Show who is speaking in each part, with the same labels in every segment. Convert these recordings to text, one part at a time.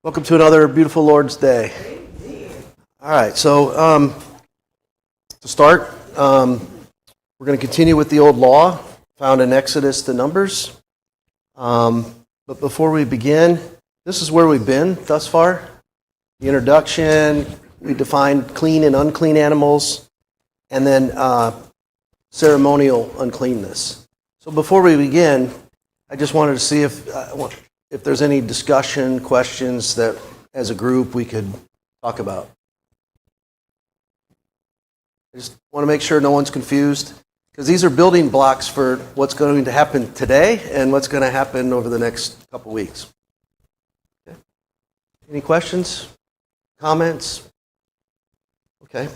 Speaker 1: Welcome to another beautiful Lord's Day. All right, so to start, we're going to continue with the old law found in Exodus to Numbers. But before we begin, this is where we've been thus far. The introduction, we defined clean and unclean animals, and then ceremonial uncleanness. So before we begin, I just wanted to see if there's any discussion, questions that as a group we could talk about. I just want to make sure no one's confused, because these are building blocks for what's going to happen today and what's going to happen over the next couple weeks. Okay. Any questions? Comments? Okay.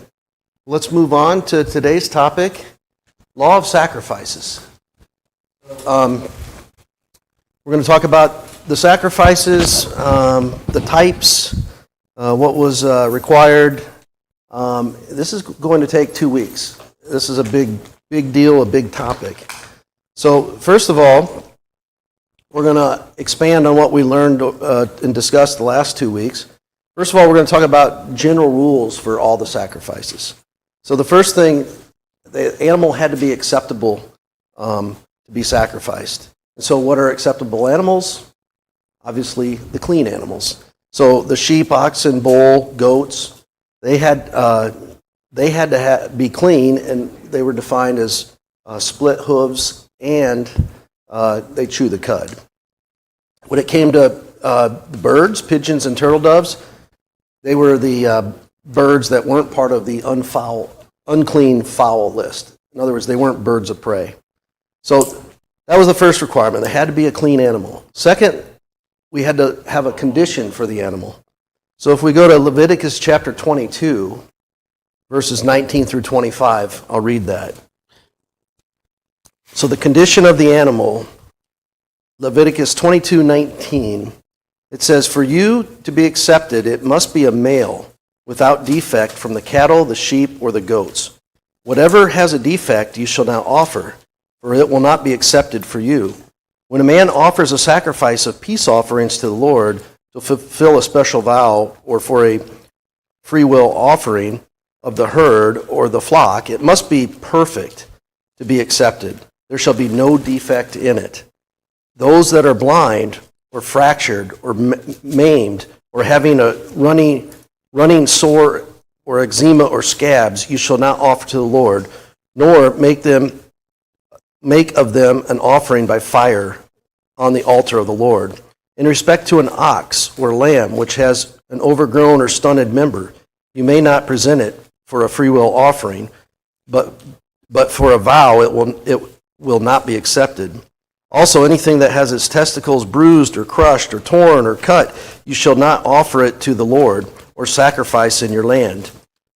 Speaker 1: Let's move on to today's topic, law of sacrifices. We're going to talk about the sacrifices, the types, what was required. This is going to take 2 weeks. This is a big deal, a big topic. So first of all, we're going to expand on what we learned and discussed the last 2 weeks. First of all, we're going to talk about general rules for all the sacrifices. So the first thing, the animal had to be acceptable to be sacrificed. And so what are acceptable animals? Obviously, the clean animals. So the sheep, oxen, bull, goats, they had to be clean, and they were defined as split hooves, and they chew the cud. When it came to the birds, pigeons, and turtle doves, they were the birds that weren't part of the unclean fowl list. In other words, they weren't birds of prey. So that was the first requirement. They had to be a clean animal. Second, we had to have a condition for the animal. So if we go to Leviticus chapter 22, verses 19 through 25, I'll read that. So the condition of the animal, Leviticus 22:19, it says, "For you to be accepted, it must be a male, without defect, from the cattle, the sheep, or the goats. Whatever has a defect you shall not offer, for it will not be accepted for you. When a man offers a sacrifice of peace offerings to the Lord to fulfill a special vow or for a free will offering of the herd or the flock, it must be perfect to be accepted. There shall be no defect in it. Those that are blind or fractured or maimed or having a running sore or eczema or scabs, you shall not offer to the Lord, nor make of them an offering by fire on the altar of the Lord. In respect to an ox or will which has an overgrown or stunted member, you may not present it for a free will offering, but for a vow it will not be accepted. Also, anything that has its testicles bruised or crushed or torn or cut, you shall not offer it to the Lord or sacrifice in your land.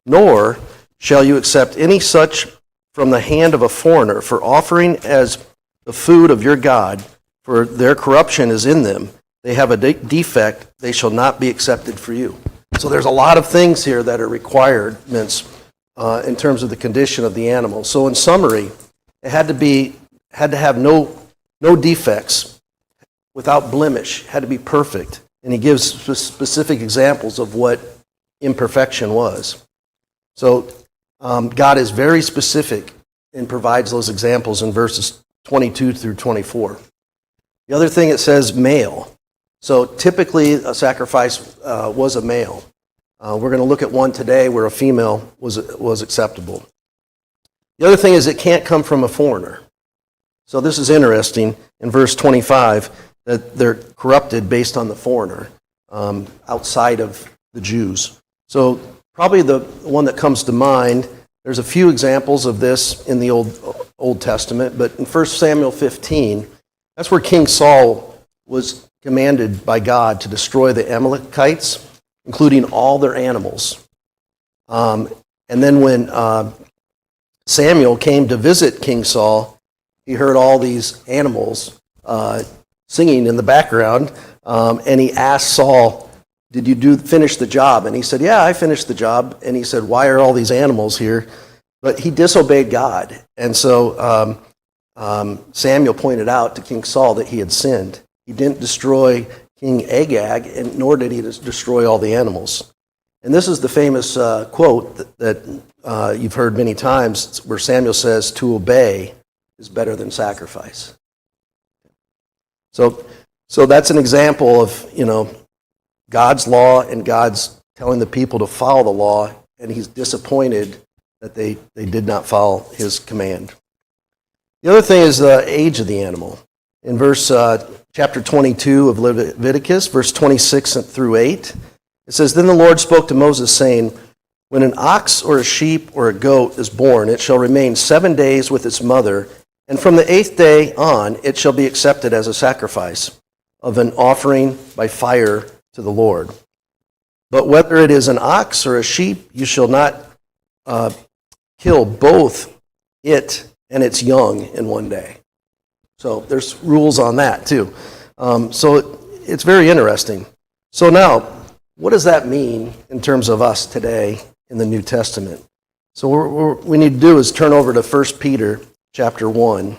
Speaker 1: Nor shall you accept any such from the hand of a foreigner for offering as the food of your God, for their corruption is in them. They have a defect, they shall not be accepted for you." So there's a lot of things here that are requirements in terms of the condition of the animal. So in summary, it had to have no defects, without blemish, had to be perfect. And he gives specific examples of what imperfection was. So God is very specific and provides those examples in verses 22 through 24. The other thing, it says male. So typically a sacrifice was a male. We're going to look at one today where a female was acceptable. The other thing is it can't come from a foreigner. So this is interesting in verse 25 that they're corrupted based on the foreigner outside of the Jews. So probably the one that comes to mind, there's a few examples of this in the Old Testament, but in 1 Samuel 15, that's where King Saul was commanded by God to destroy the Amalekites, including all their animals. And then when Samuel came to visit King Saul, he heard all these animals singing in the background, and he asked Saul, "Did you finish the job?" And he said, "Yeah, I finished the job." And he said, "Why are all these animals here?" But he disobeyed God. And so Samuel pointed out to King Saul that he had sinned. He didn't destroy King Agag, and nor did he destroy all the animals. And this is the famous quote that you've heard many times, where Samuel says, "To obey is better than sacrifice." So that's an example of, God's law and God's telling the people to follow the law, and he's disappointed that they did not follow his command. The other thing is the age of the animal. In chapter 22 of Leviticus, verse 26 through 8, it says, "Then the Lord spoke to Moses, saying, When an ox or a sheep or a goat is born, it shall remain 7 days with its mother, and from the 8th day on it shall be accepted as a sacrifice of an offering by fire to the Lord. But whether it is an ox or a sheep, you shall not kill both it and its young in one day." So there's rules on that too. So it's very interesting. So now, what does that mean in terms of us today in the New Testament? So what we need to do is turn over to 1 Peter chapter 1.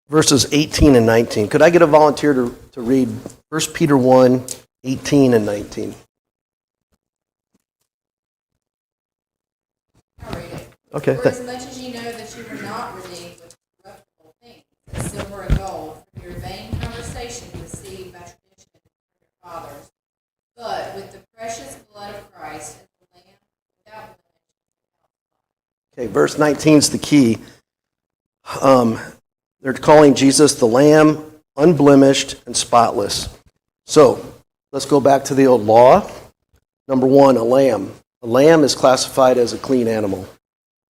Speaker 1: Verses 18 and 19. Could I get a volunteer to read 1 Peter 1, 18 and 19?
Speaker 2: I'll read it.
Speaker 1: Okay.
Speaker 2: For as much as you know that you were not redeemed with corruptible things, as silver and gold, from your vain conversation received by tradition from your fathers, but with the precious blood of Christ as the Lamb without blemish.
Speaker 1: Okay, verse 19 is the key. They're calling Jesus the Lamb, unblemished and spotless. So, let's go back to the old law. Number one, a lamb. A lamb is classified as a clean animal.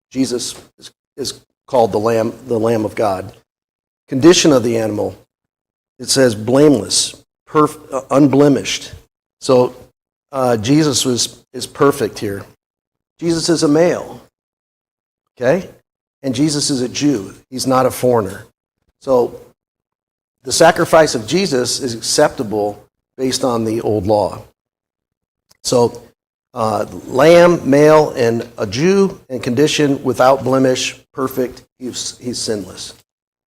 Speaker 1: Jesus is called the Lamb of God. Condition of the animal, it says blameless, unblemished. So, Jesus is perfect here. Jesus is a male, okay? And Jesus is a Jew. He's not a foreigner. So the sacrifice of Jesus is acceptable based on the old law. So lamb, male, and a Jew, and condition without blemish, perfect, he's sinless.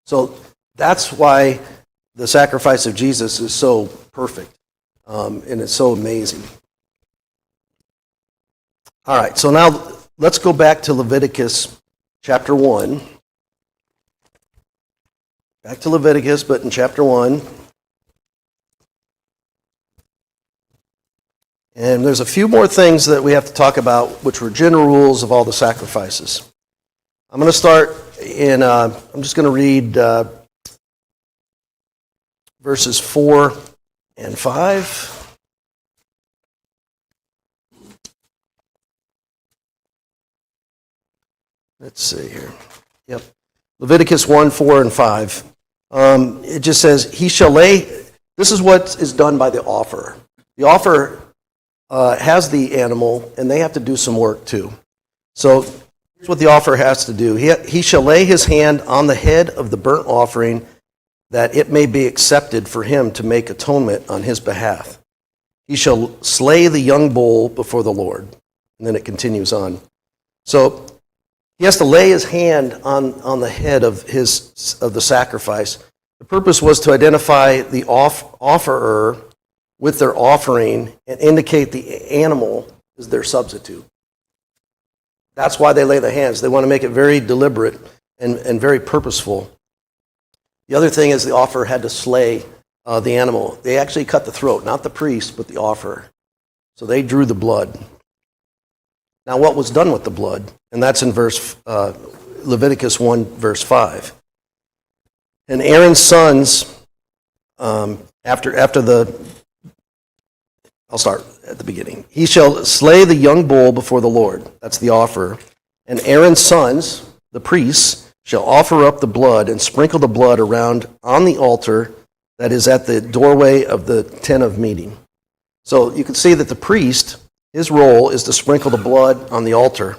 Speaker 1: So that's why the sacrifice of Jesus is so perfect, and it's so amazing. All right, so now let's go back to Leviticus chapter 1. Back to Leviticus, but in chapter 1. And there's a few more things that we have to talk about, which were general rules of all the sacrifices. I'm going to start in, I'm just going to read verses 4 and 5. Let's see here. Yep. Leviticus 1, 4, and 5. It just says, he shall lay, this is what is done by the offerer. The offerer has the animal, and they have to do some work too. So here's what the offerer has to do. He shall lay his hand on the head of the burnt offering, that it may be accepted for him to make atonement on his behalf. He shall slay the young bull before the Lord. And then it continues on. So he has to lay his hand on the head of the sacrifice. The purpose was to identify the offerer with their offering and indicate the animal is their substitute. That's why they lay the hands. They want to make it very deliberate and very purposeful. The other thing is the offerer had to slay the animal. They actually cut the throat, not the priest, but the offerer. So they drew the blood. Now, what was done with the blood? And that's in Leviticus 1, verse 5. And Aaron's sons, I'll start at the beginning. He shall slay the young bull before the Lord. That's the offerer. And Aaron's sons, the priests, shall offer up the blood and sprinkle the blood around on the altar that is at the doorway of the tent of meeting. So you can see that the priest, his role is to sprinkle the blood on the altar.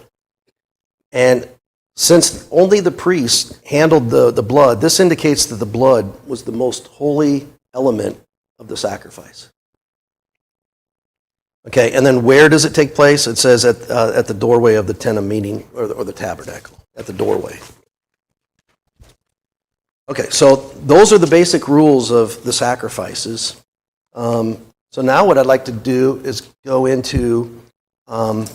Speaker 1: And since only the priest handled the blood, this indicates that the blood was the most holy element of the sacrifice. Okay, and then where does it take place? It says at the doorway of the tent of meeting, or the tabernacle, at the doorway. Okay, so those are the basic rules of the sacrifices. So now what I'd like to do is go into the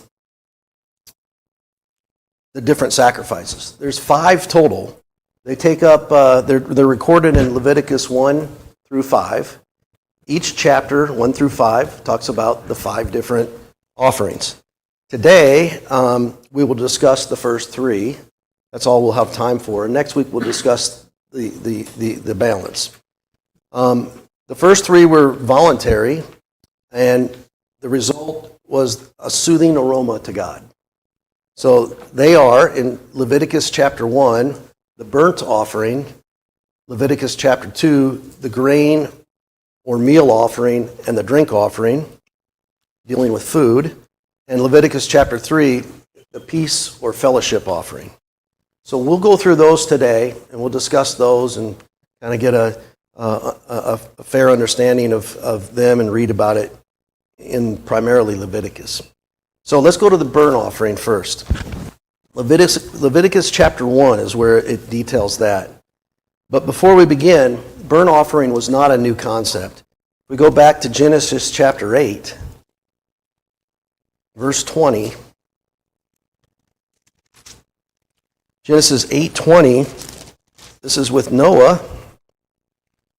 Speaker 1: different sacrifices. There's 5 total. They take up, they're recorded in Leviticus 1 through 5. Each chapter, 1 through 5, talks about the 5 different offerings. Today, we will discuss the first 3. That's all we'll have time for. Next week, we'll discuss the balance. The first 3 were voluntary, and the result was a soothing aroma to God. So they are, in Leviticus chapter 1, the burnt offering, Leviticus chapter 2, the grain or meal offering and the drink offering, dealing with food, and Leviticus chapter 3, the peace or fellowship offering. So we'll go through those today, and we'll discuss those and kind of get a fair understanding of them and read about it in primarily Leviticus. So let's go to the burnt offering first. Leviticus chapter 1 is where it details that. But before we begin, burnt offering was not a new concept. If we go back to Genesis chapter 8, verse 20. Genesis 8:20, this is with Noah.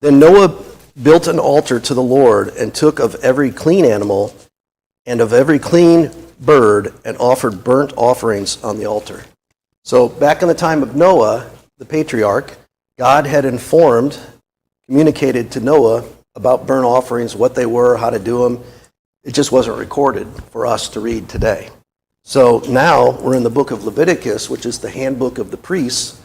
Speaker 1: Then Noah built an altar to the Lord and took of every clean animal and of every clean bird and offered burnt offerings on the altar. So back in the time of Noah, the patriarch, God had communicated to Noah about burnt offerings, what they were, how to do them. It just wasn't recorded for us to read today. So now we're in the book of Leviticus, which is the handbook of the priests,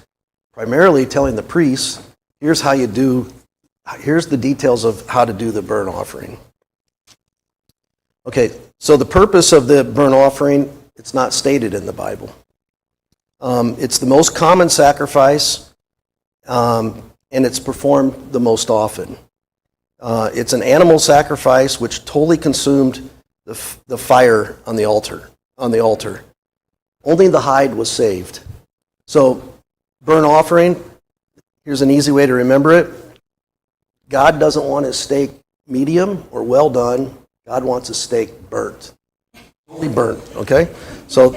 Speaker 1: primarily telling the priests, here's the details of how to do the burnt offering. Okay, so the purpose of the burnt offering, it's not stated in the Bible. It's the most common sacrifice, and it's performed the most often. It's an animal sacrifice which totally consumed the fire on the altar. Only the hide was saved. So, burnt offering, here's an easy way to remember it. God doesn't want his steak medium or well done. God wants his steak burnt. Only burnt, okay? So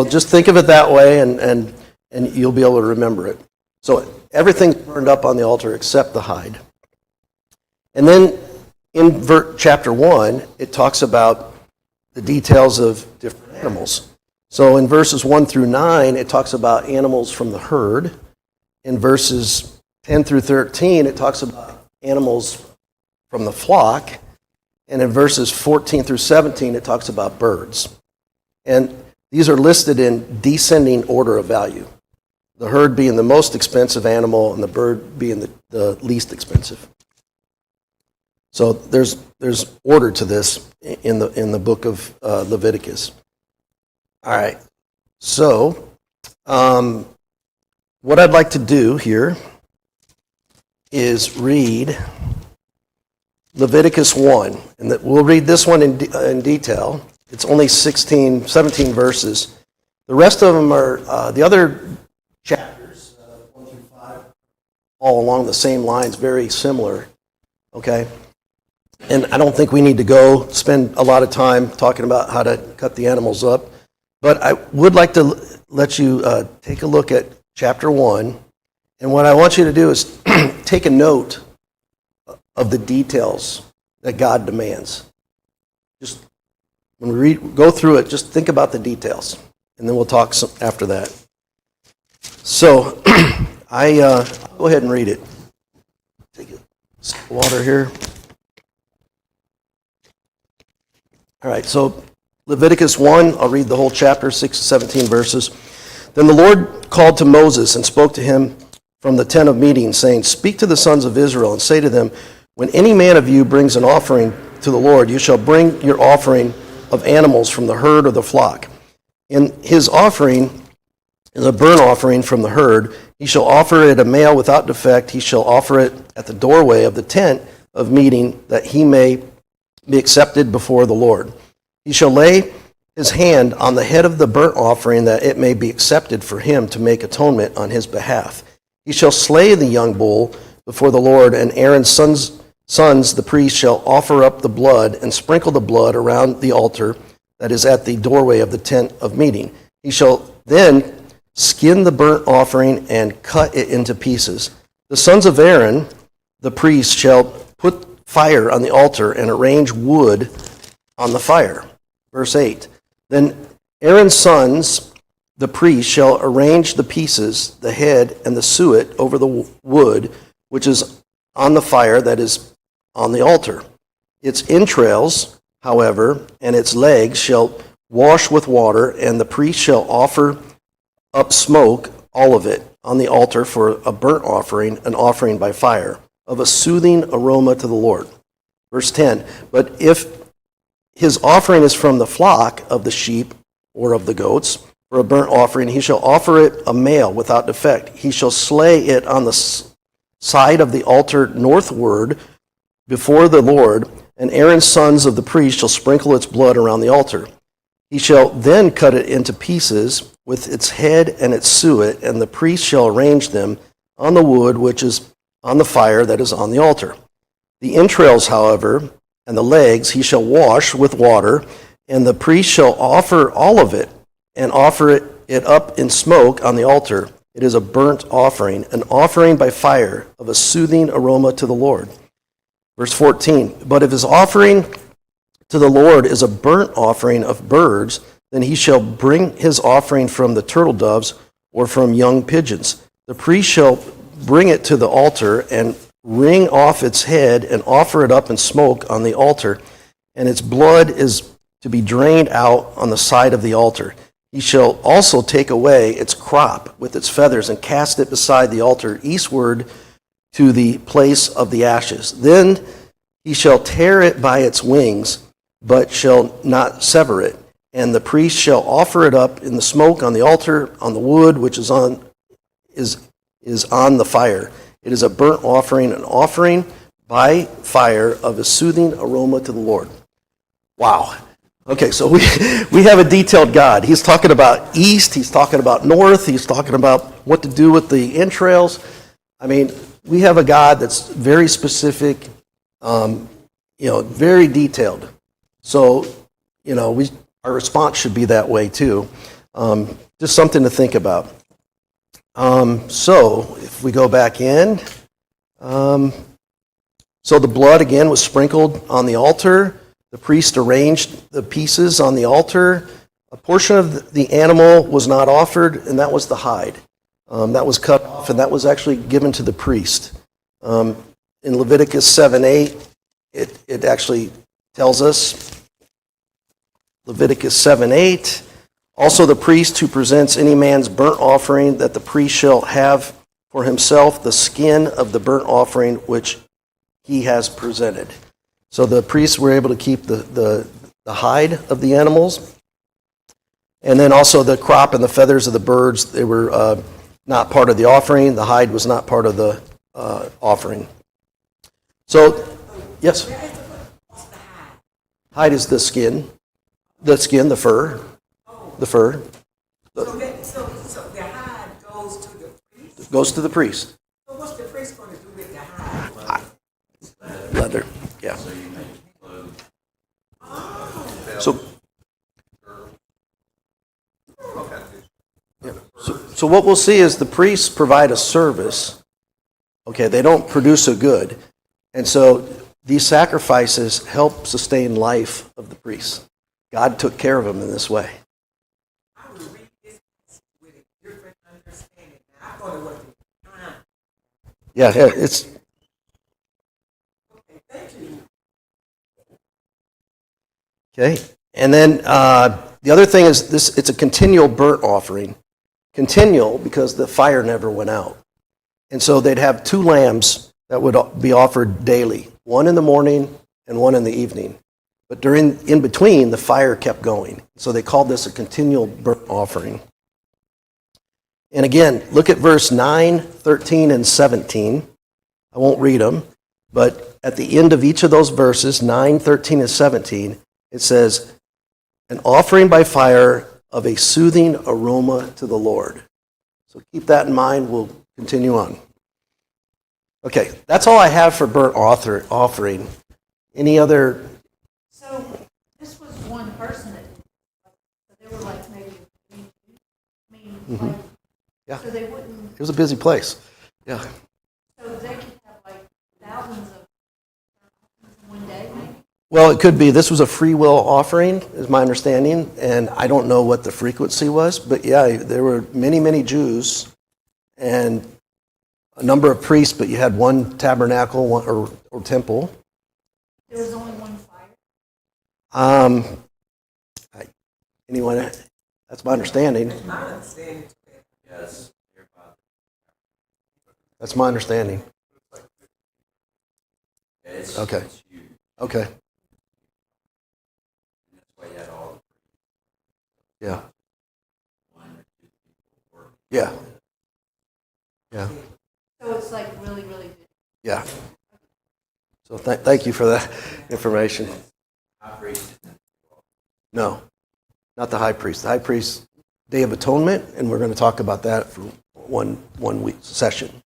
Speaker 1: just think of it that way, and you'll be able to remember it. So everything's burned up on the altar except the hide. And then in chapter 1, it talks about the details of different animals. So in verses 1 through 9, it talks about animals from the herd. In verses 10 through 13, it talks about animals from the flock. And in verses 14 through 17, it talks about birds. And these are listed in descending order of value. The herd being the most expensive animal and the bird being the least expensive. So there's order to this in the book of Leviticus. All right. So what I'd like to do here is read Leviticus 1, and we'll read this one in detail. It's only 17 verses. The rest of them are the other chapters, 1 through 5, all along the same lines, very similar. Okay? And I don't think we need to spend a lot of time talking about how to cut the animals up, but I would like to let you take a look at chapter 1, and what I want you to do is take a note of the details that God demands. Just when we go through it, just think about the details, and then we'll talk after that. So I'll go ahead and read it. Take a sip of water here. All right, so Leviticus 1, I'll read the whole chapter, 6 to 17 verses. Then the Lord called to Moses and spoke to him from the tent of meeting, saying, "Speak to the sons of Israel and say to them, when any man of you brings an offering to the Lord, you shall bring your offering of animals from the herd or the flock. In his offering is a burnt offering from the herd. He shall offer it a male without defect. He shall offer it at the doorway of the tent of meeting, that he may be accepted before the Lord. He shall lay his hand on the head of the burnt offering, that it may be accepted for him to make atonement on his behalf. He shall slay the young bull before the Lord, and Aaron's sons, the priests, shall offer up the blood and sprinkle the blood around the altar that is at the doorway of the tent of meeting. He shall then skin the burnt offering and cut it into pieces. The sons of Aaron, the priest, shall put fire on the altar and arrange wood on the fire. Verse 8. Then Aaron's sons, the priest, shall arrange the pieces, the head, and the suet over the wood, which is on the fire that is on the altar. Its entrails, however, and its legs shall wash with water, and the priest shall offer up smoke, all of it, on the altar for a burnt offering, an offering by fire, of a soothing aroma to the Lord. Verse 10. But if his offering is from the flock of the sheep or of the goats, for a burnt offering, he shall offer it a male without defect. He shall slay it on the side of the altar northward before the Lord, and Aaron's sons of the priest shall sprinkle its blood around the altar. He shall then cut it into pieces with its head and its suet, and the priest shall arrange them on the wood which is on the fire that is on the altar. The entrails, however, and the legs he shall wash with water, and the priest shall offer all of it, and offer it up in smoke on the altar. It is a burnt offering, an offering by fire of a soothing aroma to the Lord. Verse 14, but if his offering to the Lord is a burnt offering of birds, then he shall bring his offering from the turtle doves or from young pigeons. The priest shall bring it to the altar and wring off its head and offer it up in smoke on the altar, and its blood is to be drained out on the side of the altar. He shall also take away its crop with its feathers and cast it beside the altar eastward to the place of the ashes. Then he shall tear it by its wings, but shall not sever it. And the priest shall offer it up in the smoke on the altar, on the wood which is on the fire. It is a burnt offering, an offering by fire of a soothing aroma to the Lord. Wow. Okay, so we have a detailed God. He's talking about east, he's talking about north, he's talking about what to do with the entrails. I mean, we have a God that's very specific, very detailed. So, our response should be that way too. Just something to think about. So, if we go back in, so the blood again was sprinkled on the altar. The priest arranged the pieces on the altar. A portion of the animal was not offered, and that was the hide. That was cut off, and that was actually given to the priest. In Leviticus 7:8, it actually tells us, Leviticus 7:8, also the priest who presents any man's burnt offering, that the priest shall have for himself the skin of the burnt offering which he has presented. So the priests were able to keep the hide of the animals. And then also the crop and the feathers of the birds, they were not part of the offering. The hide was not part of the offering. So, yes? Hide is the skin. The fur. The fur.
Speaker 3: So the hide goes to the priest?
Speaker 1: Goes to the priest.
Speaker 3: So what's the priest going to do with the hide?
Speaker 1: Leather, yeah. So, yeah. So what we'll see is the priests provide a service. Okay, they don't produce a good. And so these sacrifices help sustain life of the priests. God took care of them in this way.
Speaker 3: I would read this with a different understanding. I thought it was time.
Speaker 1: Yeah, it's...
Speaker 3: Okay, thank you.
Speaker 1: Okay, and then the other thing is this: it's a continual burnt offering. Continual because the fire never went out. And so they'd have two lambs that would be offered daily, one in the morning and one in the evening. But in between, the fire kept going. So they called this a continual burnt offering. And again, look at verse 9, 13, and 17. I won't read them, but at the end of each of those verses, 9, 13, and 17, it says, an offering by fire of a soothing aroma to the Lord. So keep that in mind. We'll continue on. Okay, that's all I have for burnt offering. Any other?
Speaker 2: So this was one person that did it. So they were like maybe, I mean, like,
Speaker 1: Yeah.
Speaker 2: so they wouldn't,
Speaker 1: It was a busy place. Yeah.
Speaker 2: so they could have like thousands of in one day maybe?
Speaker 1: Well, it could be. This was a free will offering, is my understanding, and I don't know what the frequency was, but yeah, there were many, many Jews and a number of priests, but you had one tabernacle or temple.
Speaker 2: There was only one fire?
Speaker 1: Anyone? That's my understanding.
Speaker 3: My understanding.
Speaker 4: Yes.
Speaker 1: That's my understanding.
Speaker 4: It's,
Speaker 1: Okay.
Speaker 4: It's huge.
Speaker 1: Okay.
Speaker 4: And that's why you had all
Speaker 1: Yeah.
Speaker 4: one or two people working.
Speaker 1: Yeah. Yeah.
Speaker 2: So it's like really, really good.
Speaker 1: Yeah. So thank you for that information.
Speaker 4: High priest.
Speaker 1: No, not the high priest. The high priest, Day of Atonement, and we're going to talk about that for one week session.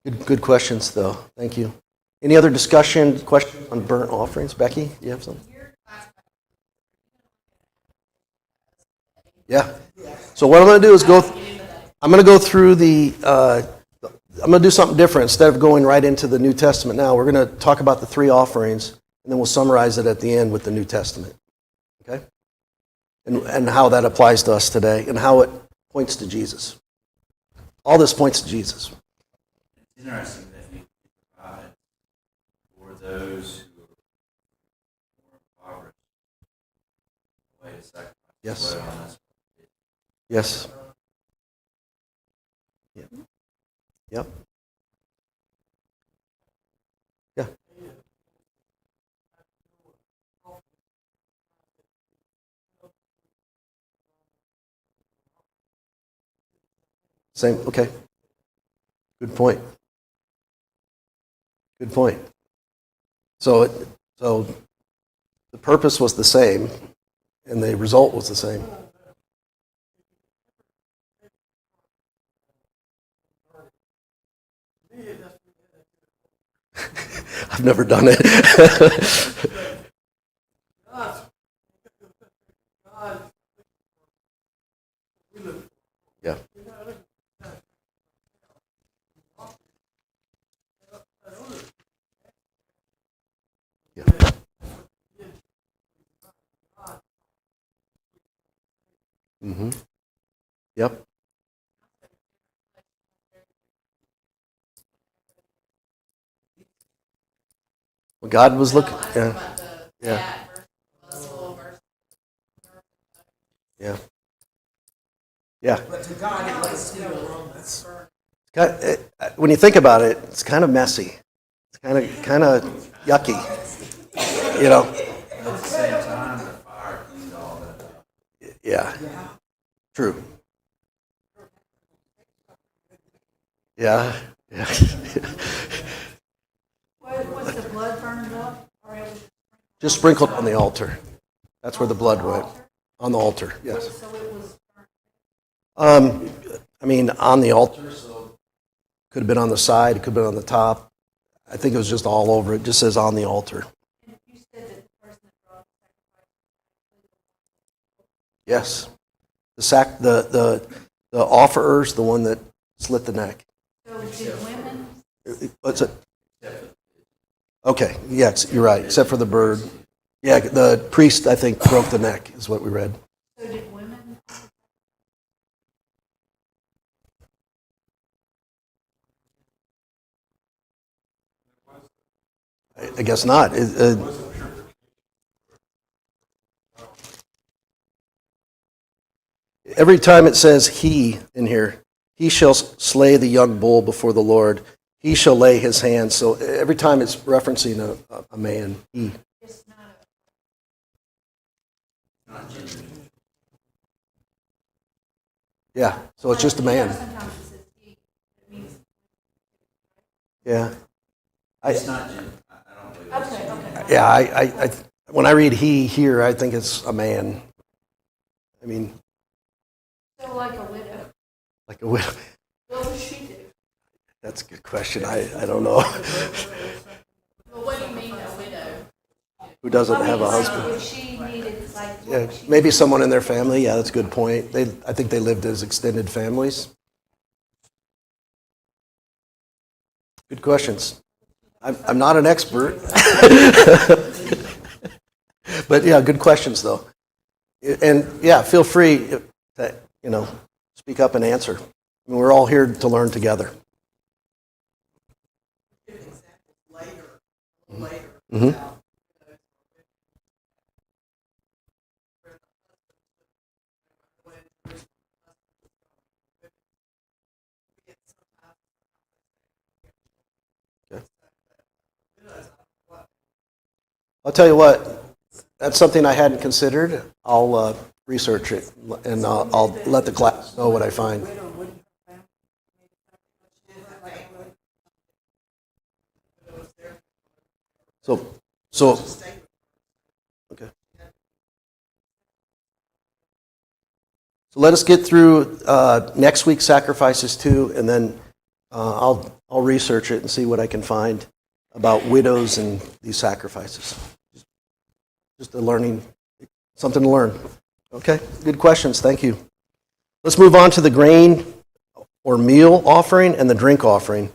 Speaker 1: Good questions, though. Thank you. Any other questions on burnt offerings? Becky, do you have something? Yeah. So what I'm going to do is I'm going to go through I'm going to do something different. Instead of going right into the New Testament now, we're going to talk about the three offerings, and then we'll summarize it at the end with the New Testament. Okay? And how that applies to us today, and how it points to Jesus. All this points to Jesus.
Speaker 4: It's interesting that you provide for those who are more impoverished a way to sacrifice.
Speaker 1: Yes.
Speaker 4: Blood on us.
Speaker 1: Yes. Yep. Yep. Yeah. Same. Okay. Good point. Good point. So the purpose was the same, and the result was the same. I've never done it. Yeah. Yeah. Mm-hmm. Yep. Well, God was looking. Yeah. Yeah. Yeah. Yeah.
Speaker 3: But to God, it was still wrong.
Speaker 1: When you think about it, it's kind of messy. It's kind of yucky. You know.
Speaker 4: At the same time, the fire cleaned all that up.
Speaker 1: Yeah. True. Yeah. Yeah.
Speaker 2: Was the blood burned up? Or it was
Speaker 1: Just sprinkled on the altar. That's where the blood went. On the altar. Yes.
Speaker 2: so it was burnt?
Speaker 1: I mean, on the altar, so could have been on the side, it could have been on the top. I think it was just all over. It just says on the altar.
Speaker 2: And you said that the person that brought the sacrifice.
Speaker 1: Yes. The offerer's the one that slit the neck.
Speaker 2: So did women?
Speaker 1: What's it? Okay, yes, you're right, except for the bird. Yeah, the priest, I think, broke the neck, is what we read.
Speaker 2: So did women?
Speaker 1: I guess not. Every time it says he in here, he shall slay the young bull before the Lord. He shall lay his hand. So every time it's referencing a man, he.
Speaker 2: It's not
Speaker 4: Not gender.
Speaker 1: Yeah, so it's just a man.
Speaker 2: Sometimes it says he. It means.
Speaker 1: Yeah.
Speaker 4: It's not gender. I don't believe it's
Speaker 2: Okay,
Speaker 4: gender.
Speaker 2: okay.
Speaker 1: Yeah, I when I read he here, I think it's a man. I mean,
Speaker 2: So like a widow.
Speaker 1: like a widow.
Speaker 2: What would she do?
Speaker 1: That's a good question. I don't know.
Speaker 2: Well, what do you mean a widow?
Speaker 1: Who doesn't have a husband?
Speaker 5: If she needed, like,
Speaker 1: Yeah, maybe someone in their family. Yeah, that's a good point. I think they lived as extended families. Good questions. I'm not an expert. But yeah, good questions though. And yeah, feel free to, speak up and answer. I mean, we're all here to learn together.
Speaker 3: Give an example later,
Speaker 1: Mhm.
Speaker 3: about, where the husband went to his husband. We get sometimes.
Speaker 1: Okay. I'll tell you what, that's something I hadn't considered. I'll research it, and I'll let the class know what I find. So, okay. So let us get through next week's sacrifices too, and then I'll research it and see what I can find about widows and these sacrifices. Just something to learn. Okay, good questions. Thank you. Let's move on to the grain or meal offering and the drink offering.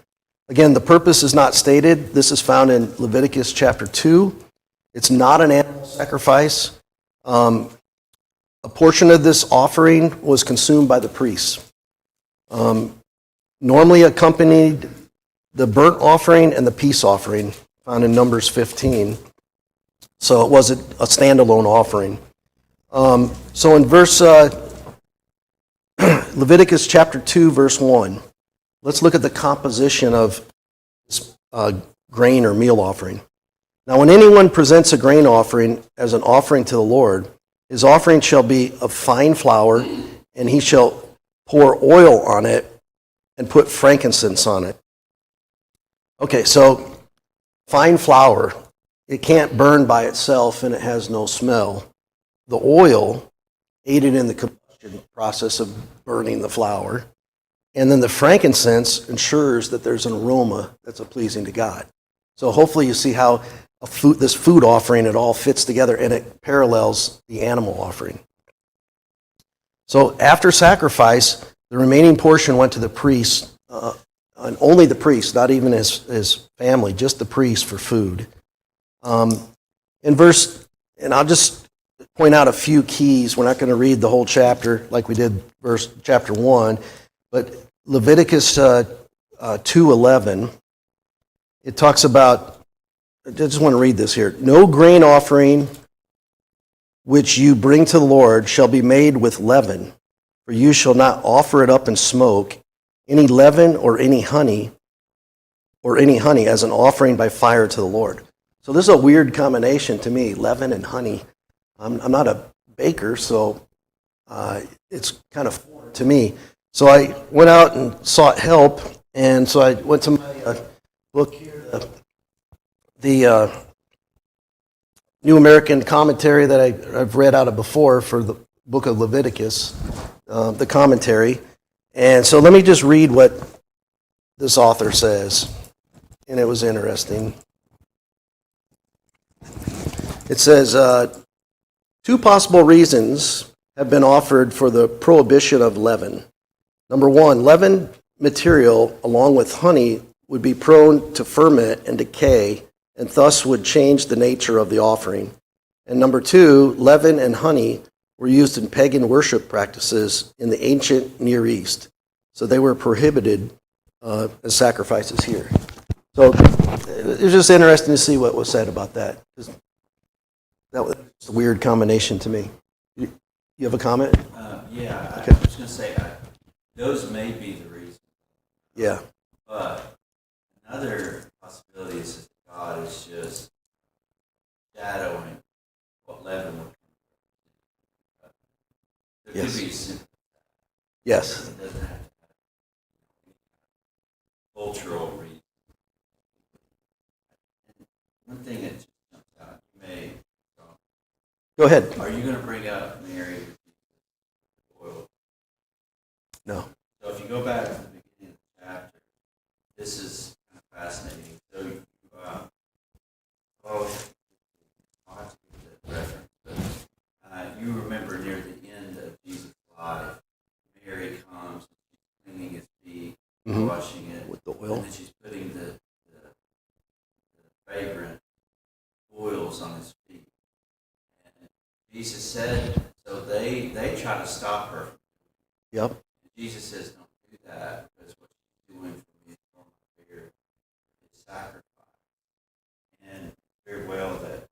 Speaker 1: Again, the purpose is not stated. This is found in Leviticus chapter 2. It's not an animal sacrifice. A portion of this offering was consumed by the priests. Normally accompanied the burnt offering and the peace offering, found in Numbers 15. So it wasn't a standalone offering. So in Leviticus chapter 2, verse 1, let's look at the composition of this grain or meal offering. Now, when anyone presents a grain offering as an offering to the Lord, his offering shall be of fine flour, and he shall pour oil on it and put frankincense on it. Okay, so fine flour, it can't burn by itself and it has no smell. The oil aided in the combustion process of burning the flour. And then the frankincense ensures that there's an aroma that's pleasing to God. So hopefully you see how this food offering, it all fits together and it parallels the animal offering. So after sacrifice, the remaining portion went to the priest, and only the priest, not even his family, just the priest for food. And I'll just point out a few keys. We're not going to read the whole chapter like we did chapter 1, but Leviticus 2:11, it talks about, I just want to read this here. No grain offering which you bring to the Lord shall be made with leaven, for you shall not offer it up in smoke, any leaven or any honey as an offering by fire to the Lord. So this is a weird combination to me, leaven and honey. I'm not a baker, so it's kind of foreign to me. So I went out and sought help, and so I went to my book here, the New American Commentary that I've read out of before for the book of Leviticus, the commentary. And so let me just read what this author says, and it was interesting. It says, 2 possible reasons have been offered for the prohibition of leaven. Number 1, leaven material along with honey would be prone to ferment and decay, and thus would change the nature of the offering. And number 2, leaven and honey were used in pagan worship practices in the ancient Near East. So they were prohibited as sacrifices here. So it was just interesting to see what was said about that. That was a weird combination to me. You have a comment?
Speaker 4: Yeah,
Speaker 1: Okay.
Speaker 4: I was going to say, those may be the reason.
Speaker 1: Yeah.
Speaker 4: But another possibility is that God is just shadowing what leaven would come. There
Speaker 1: Yes.
Speaker 4: could be a simple.
Speaker 1: Yes.
Speaker 4: It doesn't have to have any cultural reason. And one thing that just jumps out, you may draw
Speaker 1: Go ahead.
Speaker 4: Are you going to bring up Mary with the oil?
Speaker 1: No.
Speaker 4: So if you go back to the beginning of the chapter, this is kind of fascinating. So you, well, I'll have to give the reference, but you remember near the end of Jesus' life, Mary comes, she's cleaning his feet,
Speaker 1: Mhm.
Speaker 4: washing it,
Speaker 1: With the oil.
Speaker 4: and then she's putting the fragrant oils on his feet. And Jesus said, so they try to stop her.
Speaker 1: Yep.
Speaker 4: Jesus says, don't do that, because what she's doing for me is for my fear is sacrifice. And very well that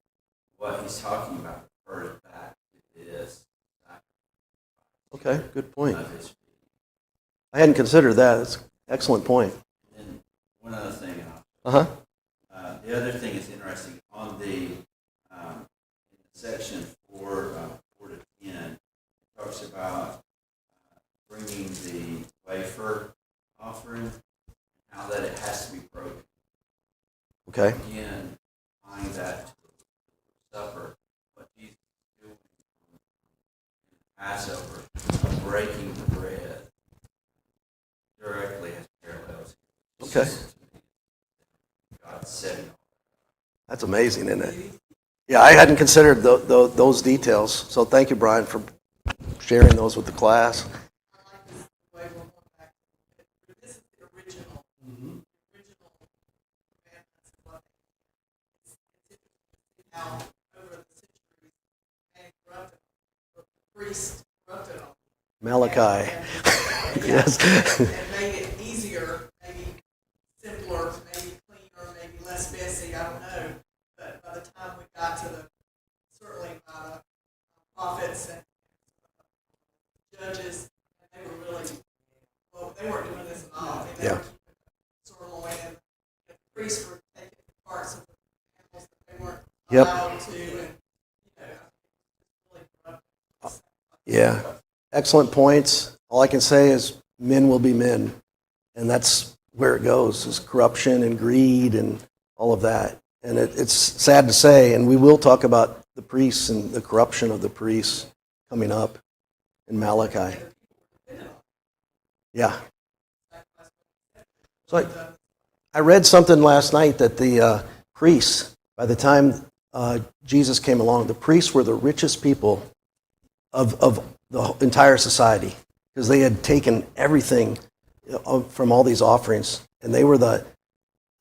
Speaker 4: what he's talking about refers back to this
Speaker 1: Okay, good point.
Speaker 4: of his feet.
Speaker 1: I hadn't considered that. That's an excellent point.
Speaker 4: And then one other thing, and
Speaker 1: Uh-huh.
Speaker 4: the other thing is interesting on the in section 4 to 10, it talks about bringing the wafer offering, how that it has to be broken.
Speaker 1: Okay.
Speaker 4: Again, tying that to the supper, what Jesus is doing in Passover, of breaking the bread, directly has parallels.
Speaker 1: Okay.
Speaker 4: God setting.
Speaker 1: That's amazing, isn't it? Yeah, I hadn't considered those details. So thank you, Brian, for sharing those with the class.
Speaker 3: I like this way we're going back. This is the original commandments of what it's interesting to see how over the centuries and corrupted the priests corrupted them.
Speaker 1: Malachi.
Speaker 3: And
Speaker 1: Yes.
Speaker 3: and made it easier, maybe simpler, maybe cleaner, maybe less messy, I don't know. But by the time we got to certainly by the prophets and judges, and they were really, well, they weren't doing this at all. I mean, they
Speaker 1: Yeah.
Speaker 3: were keeping sirloin, and the priests were taking parts of the animals that they weren't
Speaker 1: Yep.
Speaker 3: allowed to, and, you know, it's really corrupt.
Speaker 1: Yeah. Excellent points. All I can say is men will be men. And that's where it goes, is corruption and greed and all of that. And it's sad to say, and we will talk about the priests and the corruption of the priests coming up in Malachi. Yeah. So I read something last night that the priests, by the time Jesus came along, the priests were the richest people of the entire society, because they had taken everything from all these offerings, and they were the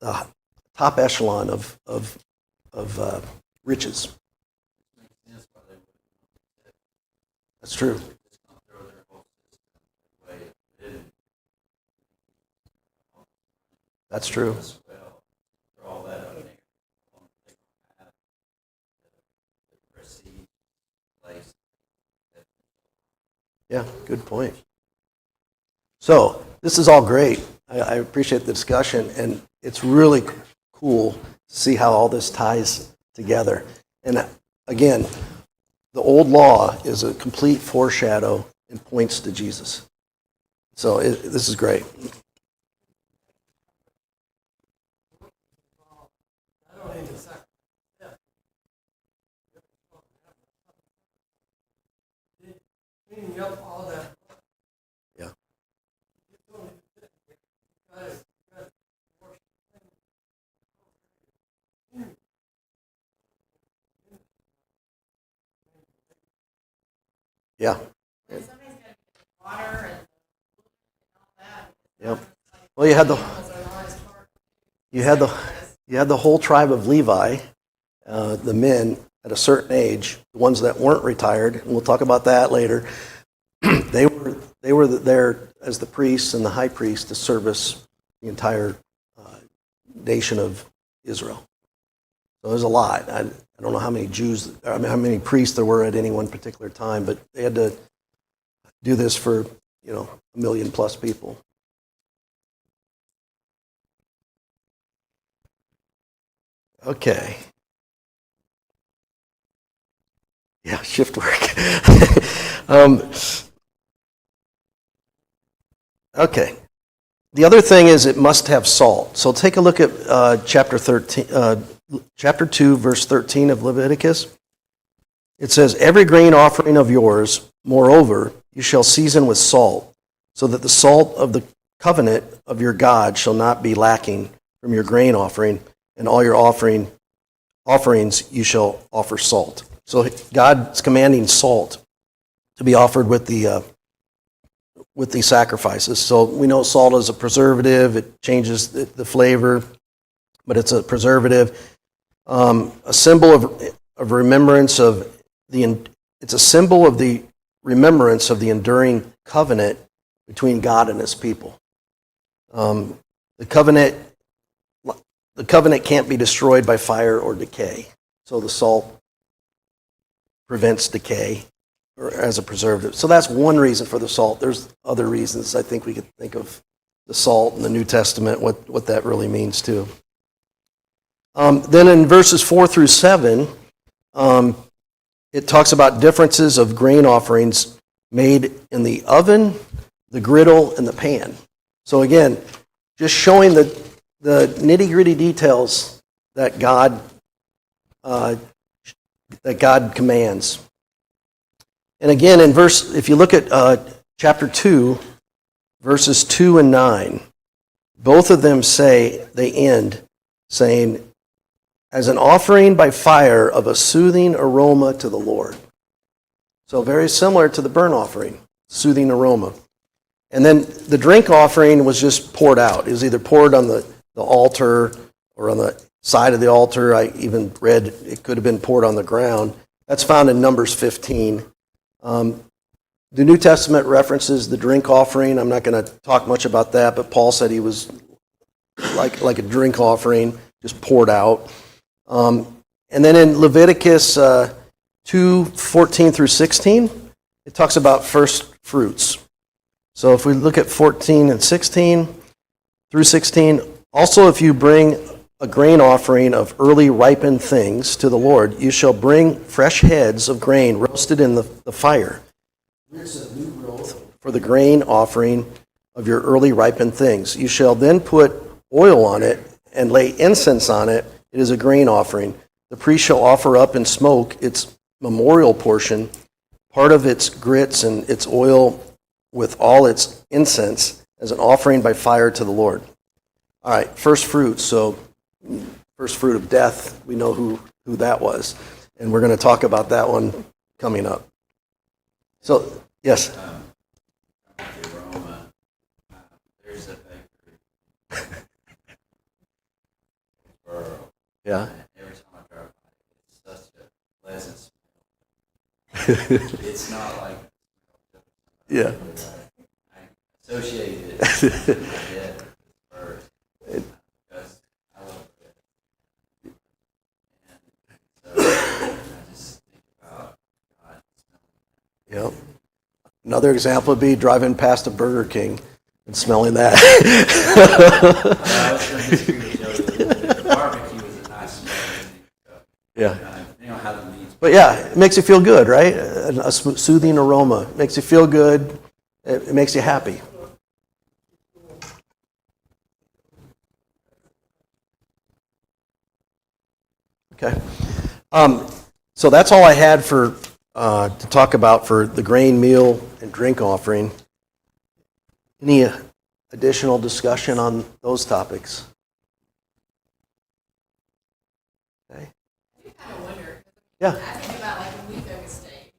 Speaker 1: top echelon of riches. That's true. That's true. Yeah, good point. So this is all great. I appreciate the discussion, and it's really cool to see how all this ties together. And again, the old law is a complete foreshadow and points to Jesus. So this is great.
Speaker 3: Cleaning up all that.
Speaker 1: Yeah. Yeah.
Speaker 2: And somebody's got to get water and all that.
Speaker 1: Yep. Well, you had
Speaker 2: Animals are the hardest part.
Speaker 1: you had the whole tribe of Levi, the men at a certain age, the ones that weren't retired, and we'll talk about that later. They were there as the priests and the high priest to service the entire nation of Israel. So there's a lot. I don't know how many how many priests there were at any one particular time, but they had to do this for, 1 million plus people. Okay. Yeah, shift work. Okay. The other thing is it must have salt. So take a look at chapter 2, verse 13 of Leviticus. it says, every grain offering of yours, moreover, you shall season with salt, so that the salt of the covenant of your God shall not be lacking from your grain offering, and all your offerings you shall offer salt. So God's commanding salt to be offered with the sacrifices. So we know salt is a preservative. It changes the flavor, but it's a preservative. A symbol of remembrance of it's a symbol of the remembrance of the enduring covenant between God and his people. The covenant can't be destroyed by fire or decay. So the salt prevents decay or as a preservative. So that's one reason for the salt. There's other reasons I think we could think of the salt in the New Testament, what that really means too. Then in verses 4 through 7, it talks about differences of grain offerings made in the oven, the griddle, and the pan. So again, just showing the nitty-gritty details that God commands. And again, if you look at chapter 2, verses 2 and 9, both of them they end saying, as an offering by fire of a soothing aroma to the Lord. So very similar to the burnt offering, soothing aroma. And then the drink offering was just poured out. It was either poured on the altar or on the side of the altar. I even read it could have been poured on the ground. That's found in Numbers 15. The New Testament references the drink offering. I'm not going to talk much about that, but Paul said he was like a drink offering, just poured out. And then in Leviticus 2:14 through 16, it talks about first fruits. So if we look at 14 and 16 through 16, also if you bring a grain offering of early ripened things to the Lord, you shall bring fresh heads of grain roasted in the fire. Roots of new growth for the grain offering of your early ripened things. You shall then put oil on it and lay incense on it. It is a grain offering. The priest shall offer up in smoke its memorial portion, part of its grits and its oil with all its incense as an offering by fire to the Lord. All right, first fruits. So first fruit of death, we know who that was. And we're going to talk about that one coming up. So, yes?
Speaker 4: The aroma, there's a bakery.
Speaker 1: Yeah.
Speaker 4: And every time I drive by, it's such a pleasant smell. It's not like
Speaker 1: Yeah.
Speaker 4: I associate it with my head first because I love it. And so I just think about God smelling.
Speaker 1: Yep. Another example would be driving past a Burger King and smelling that.
Speaker 4: I was going to disagree with Joey a little bit. The barbecue is a nice smell.
Speaker 1: Yeah.
Speaker 4: You know how the meat's.
Speaker 1: But yeah, it makes you feel good, right? A soothing aroma. It makes you feel good. It makes you happy. Okay. So that's all I had to talk about for the grain meal and drink offering. Any additional discussion on those topics? Okay.
Speaker 2: I kind of wonder.
Speaker 1: Yeah.
Speaker 2: I think about like when we cook a steak.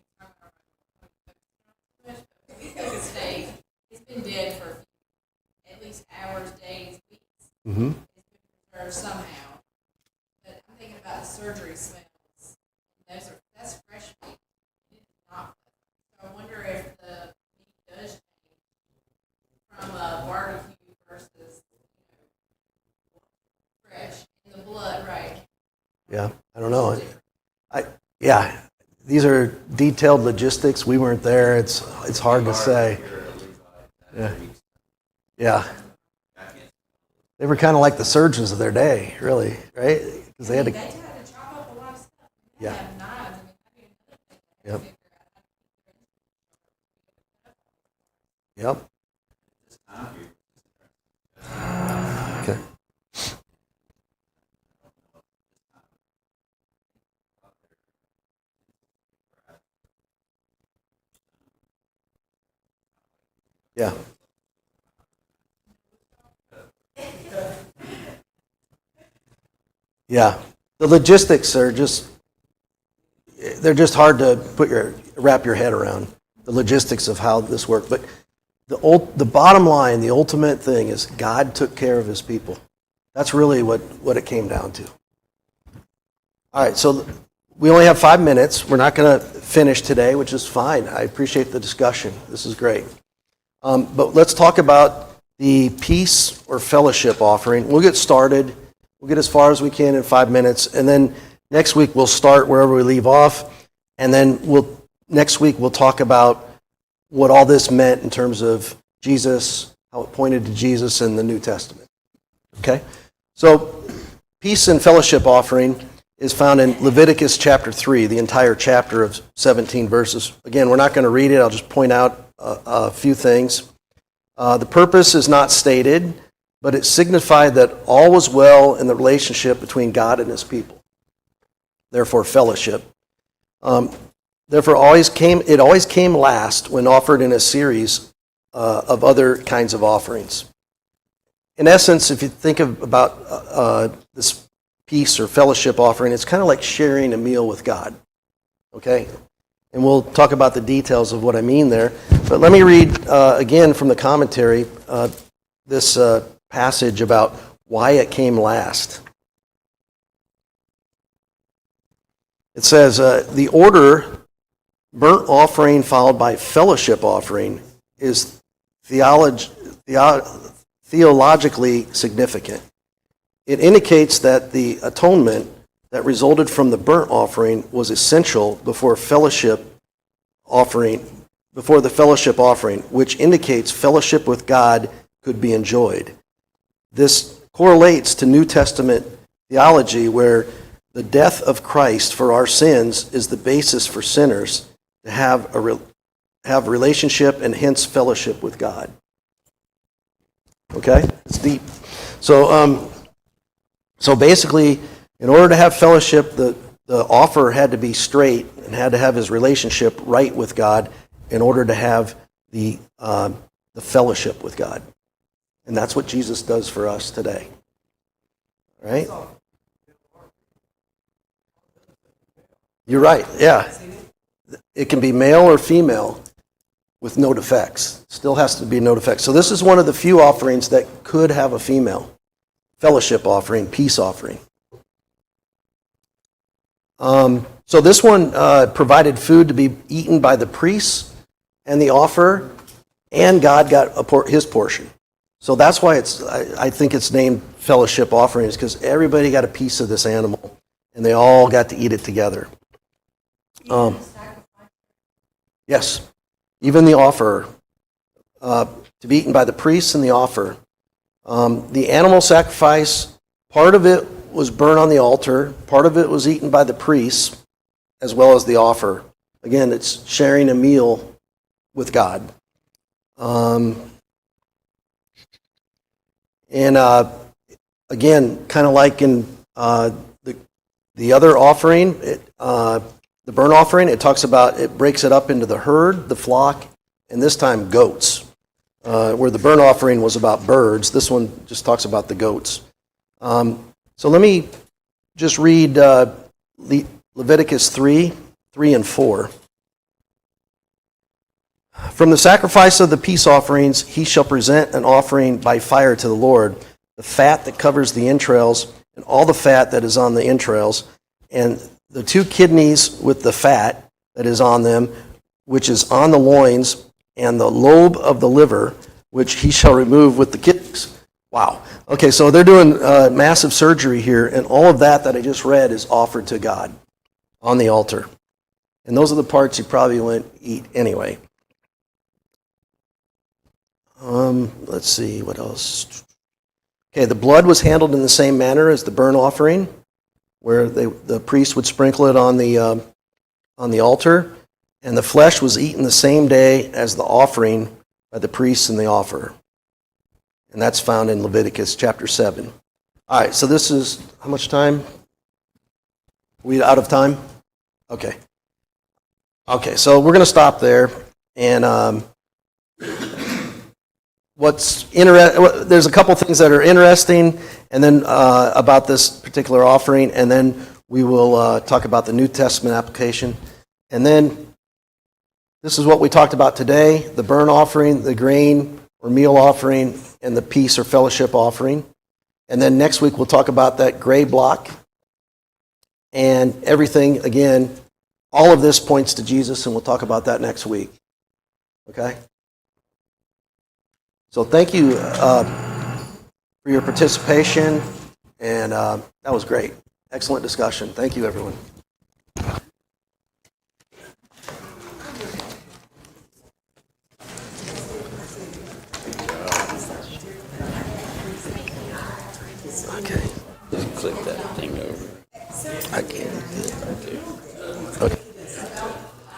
Speaker 2: When we cook a steak, it's been dead for at least hours, days, weeks.
Speaker 1: Mm-hmm.
Speaker 2: It's been preserved somehow. But I'm thinking about the surgery smells. That's fresh meat. It's not. So I wonder if the meat does change from a barbecue versus fresh in the blood, right?
Speaker 1: Yeah, I don't know. Yeah, these are detailed logistics. We weren't there. It's hard to say. Yeah. Yeah. They were kind of like the surgeons of their day, really, right? Because they had to.
Speaker 2: They had to chop up a lot of stuff. They
Speaker 1: Yeah.
Speaker 2: had knives.
Speaker 1: Yep. Yep. Okay. Yeah. Yeah. The logistics are they're just hard to wrap your head around, the logistics of how this worked. But the bottom line, the ultimate thing is God took care of his people. That's really what it came down to. All right, so we only have 5 minutes. We're not going to finish today, which is fine. I appreciate the discussion. This is great. But let's talk about the peace or fellowship offering. We'll get started. We'll get as far as we can in 5 minutes. And then next week we'll start wherever we leave off. And then next week we'll talk about what all this meant in terms of Jesus, how it pointed to Jesus in the New Testament. Okay? So peace and fellowship offering is found in Leviticus chapter 3, the entire chapter of 17 verses. Again, we're not going to read it. I'll just point out a few things. The purpose is not stated, but it signified that all was well in the relationship between God and his people. Therefore, fellowship. Therefore, it always came last when offered in a series of other kinds of offerings. In essence, if you think about this peace or fellowship offering, it's kind of like sharing a meal with God. Okay? And we'll talk about the details of what I mean there. But let me read again from the commentary this passage about why it came last. It says, the order, burnt offering followed by fellowship offering, is theologically significant. It indicates that the atonement that resulted from the burnt offering was essential before the fellowship offering, which indicates fellowship with God could be enjoyed. This correlates to New Testament theology where the death of Christ for our sins is the basis for sinners to have have relationship and hence fellowship with God. Okay? It's deep. So basically, in order to have fellowship, the offerer had to be straight and had to have his relationship right with God in order to have the fellowship with God. And that's what Jesus does for us today. All right? You're right, yeah. It can be male or female with no defects. Still has to be no defects. So this is one of the few offerings that could have a female. Fellowship offering, peace offering. So this one provided food to be eaten by the priests and the offerer, and God got his portion. So that's why I think it's named fellowship offerings, because everybody got a piece of this animal, and they all got to eat it together. Yes, even the offerer, to be eaten by the priests and the offerer. The animal sacrifice, part of it was burned on the altar, part of it was eaten by the priests, as well as the offerer. Again, it's sharing a meal with God. Again, kind of like in the other offering, the burnt offering, it breaks it up into the herd, the flock, and this time goats. Where the burnt offering was about birds, this one just talks about the goats. So let me just read Leviticus 3 and 4. From the sacrifice of the peace offerings, he shall present an offering by fire to the Lord, the fat that covers the entrails, and all the fat that is on the entrails, and the 2 kidneys with the fat that is on them, which is on the loins, and the lobe of the liver, which he shall remove with the kidneys. Wow. Okay, so they're doing massive surgery here, and all of that I just read is offered to God on the altar. And those are the parts you probably wouldn't eat anyway. Let's see, what else? Okay, the blood was handled in the same manner as the burnt offering, where the priest would sprinkle it on the altar, and the flesh was eaten the same day as the offering by the priests and the offerer. And that's found in Leviticus chapter 7. All right, so this is, how much time? We out of time? Okay. Okay, so we're going to stop there. And there's a couple things that are interesting, and then about this particular offering, and then we will talk about the New Testament application. And then this is what we talked about today, the burnt offering, the grain or meal offering, and the peace or fellowship offering. And then next week we'll talk about that gray block and everything. Again, all of this points to Jesus, and we'll talk about that next week. Okay? So thank you for your participation, and that was great. Excellent discussion. Thank you, everyone.
Speaker 5: Okay. Just click that thing over.
Speaker 1: I can't. Okay.